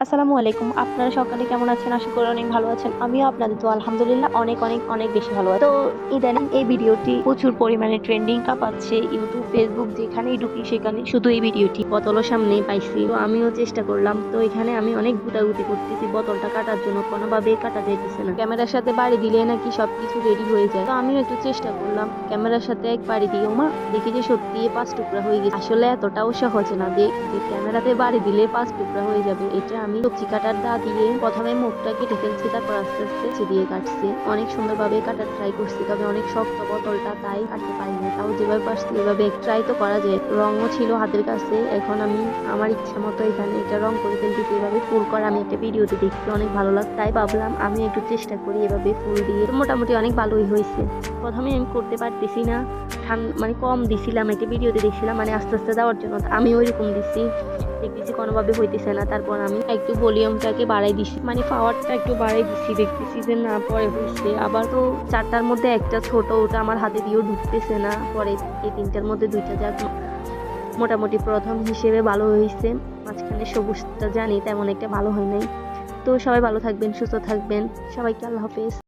আসসালামু আলাইকুম। আপনারা সকালে কেমন আছেন? আশা করি অনেক ভালো আছেন। আমিও আপনাদের দোয়া আলহামদুলিল্লাহ অনেক অনেক অনেক বেশি ভালো আছি। তো ইদানিং এই ভিডিওটি প্রচুর পরিমাণে ট্রেন্ডিং কাঁপাচ্ছে। ইউটিউব, ফেসবুক যেখানেই ঢুকি সেখানে শুধু এই ভিডিওটি বোতলের সামনেই পাইছি। তো আমিও চেষ্টা করলাম। তো এখানে আমি অনেক গুতাগুতি করতেছি বোতলটা কাটার জন্য, কোনোভাবেই কাটা যাইতেছে না। ক্যামেরার সাথে বাড়ি দিলে নাকি সবকিছু রেডি হয়ে যায়। তো আমিও একটু চেষ্টা করলাম। ক্যামেরার সাথে এক বাড়ি দিয়ে ওমা দেখি যে সত্যি 5 টুকরা হয়ে গেছে। আসলে এতটাও সহজ না যে ক্যামেরাতে বাড়ি দিলে 5 টুকরা হয়ে যাবে। এটা আমি সবজি কাটার দা দিয়ে প্রথমে মুখটা কেটে ফেলছি, তারপর আস্তে আস্তে দিয়ে কাটছি। অনেক সুন্দরভাবে কাটার ট্রাই করছি, তবে অনেক শক্ত বোতলটা, তাই কাটতে পারিনি। তাও যেভাবে পারছি ওইভাবে ট্রাই তো করা যায়। রঙও ছিল হাতের কাছে। এখন আমি আমার ইচ্ছা মতো এখানে এটা রং করে ফেলতেছি। এভাবে ফুল করা আমি একটা ভিডিওতে দেখছি, অনেক ভালো লাগে, তাই ভাবলাম আমি একটু চেষ্টা করি এভাবে ফুল দিয়ে। মোটামুটি অনেক ভালোই হয়েছে। প্রথমে আমি করতে পারতেছি না, মানে কম দিছিলাম, একটা ভিডিওতে দেখছিলাম, মানে আস্তে আস্তে দেওয়ার জন্য আমি ওইরকম দিছি, দেখতেছি কোনোভাবে হইতেছে না। তারপর আমি একটু ভলিউমটাকে বাড়াই দিছি, মানে পাওয়ারটা একটু বাড়াই দিছি, দেখতেছি যে না পরে হয়েছে। আবার তো 4টার মধ্যে একটা ছোট, ওটা আমার হাতে দিয়েও ঢুকতেছে না। পরে এই 3টার মধ্যে 2টা যাক মোটামুটি প্রথম হিসেবে ভালো হয়েছে। মাঝখানে সবুজটা জানি তেমন একটা ভালো হয় নাই। তো সবাই ভালো থাকবেন, সুস্থ থাকবেন। সবাইকে আল্লাহ হাফেজ।